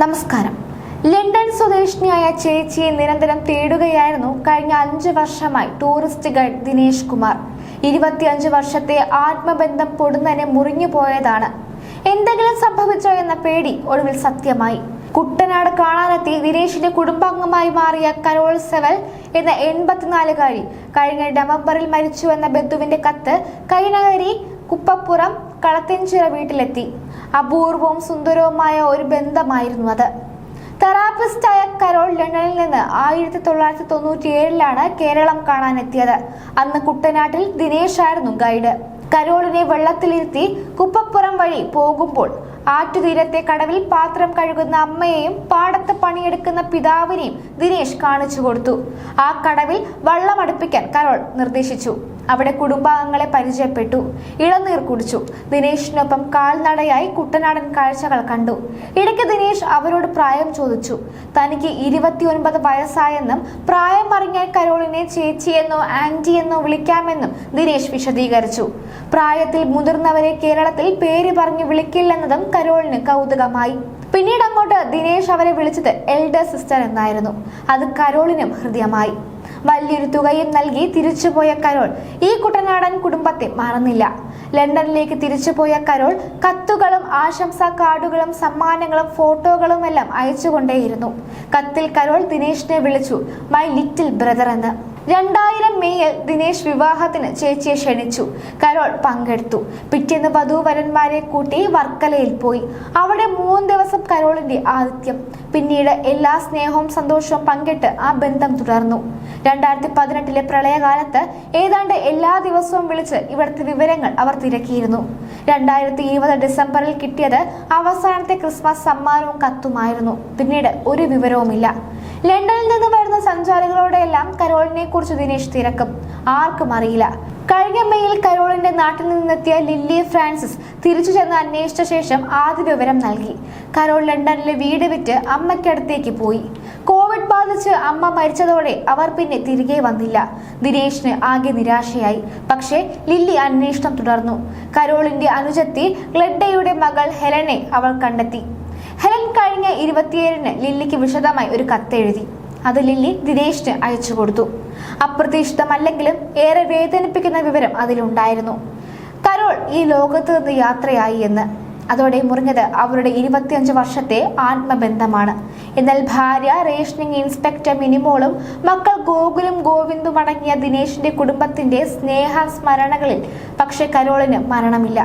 നമസ്കാരം. ലണ്ടൻ സ്വദേശിനിയായ ചേച്ചിയെ നിരന്തരം തേടുകയായിരുന്നു കഴിഞ്ഞ 5 വർഷമായി ടൂറിസ്റ്റ് ഗൈഡ് ദിനേശ് കുമാർ. 25 വർഷത്തെ ആത്മബന്ധം പൊടുന്നനെ മുറിഞ്ഞു പോയതാണ്. എന്തെങ്കിലും സംഭവിച്ചോ എന്ന പേടി ഒടുവിൽ സത്യമായി. കുട്ടനാട് കാണാനെത്തി ദിനേശിന്റെ കുടുംബാംഗമായി മാറിയ കരോൾ സെവൽ എന്ന 84-കാരി കഴിഞ്ഞ നവംബറിൽ മരിച്ചുവെന്ന ബന്ധുവിന്റെ കത്ത് കൈനകരി കുപ്പപ്പുറം കളത്തിൻചിറ വീട്ടിലെത്തി. അപൂർവവും സുന്ദരവുമായ ഒരു ബന്ധമായിരുന്നു അത്. തെറാപ്പിസ്റ്റായ കരോൾ ലണ്ടനിൽ നിന്ന് 1997 കേരളം കാണാനെത്തിയത്. അന്ന് കുട്ടനാട്ടിൽ ദിനേശ് ആയിരുന്നു ഗൈഡ്. കരോളിനെ വെള്ളത്തിലിരുത്തി കുപ്പപ്പുറം വഴി പോകുമ്പോൾ ആറ്റുതീരത്തെ കടവിൽ പാത്രം കഴുകുന്ന അമ്മയെയും പാടത്ത് പണിയെടുക്കുന്ന പിതാവിനെയും ദിനേശ് കാണിച്ചു കൊടുത്തു. ആ കടവിൽ വള്ളം അടുപ്പിക്കാൻ കരോൾ നിർദ്ദേശിച്ചു. അവിടെ കുടുംബാംഗങ്ങളെ പരിചയപ്പെട്ടു. ഇളനീർ കുടിച്ചു. ദിനേശിനൊപ്പം കാൽനടയായി കുട്ടനാടൻ കാഴ്ചകൾ കണ്ടു. ഇടയ്ക്ക് ദിനേശ് അവരോട് പ്രായം ചോദിച്ചു. തനിക്ക് 29 വയസ്സായെന്നും പ്രായം അറിഞ്ഞാൽ കരോളിനെ ചേച്ചിയെന്നോ ആന്റിയെന്നോ വിളിക്കാമെന്നും ദിനേശ് വിശദീകരിച്ചു. പ്രായത്തിൽ മുതിർന്നവരെ കേരളത്തിൽ പേര് പറഞ്ഞു വിളിക്കില്ലെന്നതും കരോളിന് കൗതുകമായി. പിന്നീട് അങ്ങോട്ട് ദിനേശ് അവരെ വിളിച്ചത് എൽഡർ സിസ്റ്റർ എന്നായിരുന്നു. അത് കരോളിനും ഹൃദയമായി. വലിയൊരു തുകയും നൽകി തിരിച്ചുപോയ കരോൾ ഈ കുട്ടനാടൻ കുടുംബത്തെ മറന്നില്ല. ലണ്ടനിലേക്ക് തിരിച്ചുപോയ കരോൾ കത്തുകളും ആശംസാ കാർഡുകളും സമ്മാനങ്ങളും ഫോട്ടോകളും എല്ലാം അയച്ചുകൊണ്ടേയിരുന്നു. കത്തിൽ കരോൾ ദിനേശിനെ വിളിച്ചു മൈ ലിറ്റിൽ ബ്രദർ എന്ന്. 2000 മെയ്യിൽ ദിനേശ് വിവാഹത്തിന് ചേച്ചിയെ ക്ഷണിച്ചു. കരോൾ പങ്കെടുത്തു. പിറ്റേന്ന് വധൂവരന്മാരെ കൂട്ടി വർക്കലയിൽ പോയി. അവിടെ 3 ദിവസം കരോളിന്റെ ആതിഥ്യം. പിന്നീട് എല്ലാ സ്നേഹവും സന്തോഷവും പങ്കിട്ട് ആ ബന്ധം തുടർന്നു. 2018 പ്രളയകാലത്ത് ഏതാണ്ട് എല്ലാ ദിവസവും വിളിച്ച് ഇവിടുത്തെ വിവരങ്ങൾ അവർ തിരക്കിയിരുന്നു. 2020 ഡിസംബറിൽ കിട്ടിയത് അവസാനത്തെ ക്രിസ്മസ് സമ്മാനവും കത്തുമായിരുന്നു. പിന്നീട് ഒരു വിവരവുമില്ല. ലണ്ടനിൽ നിന്ന് വരുന്ന സഞ്ചാരികളോടെല്ലാം കരോളിനെ കുറിച്ച് ദിനേശ് തിരക്കും. ആർക്കും അറിയില്ല. കഴിഞ്ഞ മെയ്യിൽ കരോളിന്റെ നാട്ടിൽ നിന്നെത്തിയ ലില്ലി ഫ്രാൻസിസ് തിരിച്ചു ചെന്ന് അന്വേഷിച്ച ശേഷം ആദ്യ വിവരം നൽകി. കരോൾ ലണ്ടനിലെ വീട് വിറ്റ് അമ്മയ്ക്കടുത്തേക്ക് പോയി. കോവിഡ് ബാധിച്ച് അമ്മ മരിച്ചതോടെ അവർ പിന്നെ തിരികെ വന്നില്ല. ദിനേശിന് ആകെ നിരാശയായി. പക്ഷേ ലില്ലി അന്വേഷണം തുടർന്നു. കരോളിന്റെ അനുജത്തി ഗ്ലെഡയുടെ മകൾ ഹെലനെ അവൾ കണ്ടെത്തി. ഹെലൻ കഴിഞ്ഞ 27-ന് ലില്ലിക്ക് വിശദമായി ഒരു കത്തെഴുതി. അത് ലില്ലി ദിനേശിന് അയച്ചു കൊടുത്തു. അപ്രതീക്ഷിതമല്ലെങ്കിലും ഏറെ വേദനിപ്പിക്കുന്ന വിവരം അതിലുണ്ടായിരുന്നു. കരോൾ ഈ ലോകത്ത് നിന്ന് യാത്രയായി എന്ന്. അതോടെ മുറിഞ്ഞത് അവരുടെ 25 വർഷത്തെ ആത്മബന്ധമാണ്. എന്നാൽ ഭാര്യ റേഷനിങ് ഇൻസ്പെക്ടർ മിനിമോളും മക്കൾ ഗോകുലും ഗോവിന്ദും അടങ്ങിയ ദിനേശിന്റെ കുടുംബത്തിന്റെ സ്നേഹ സ്മരണകളിൽ പക്ഷെ കരോളിന് മരണമില്ല.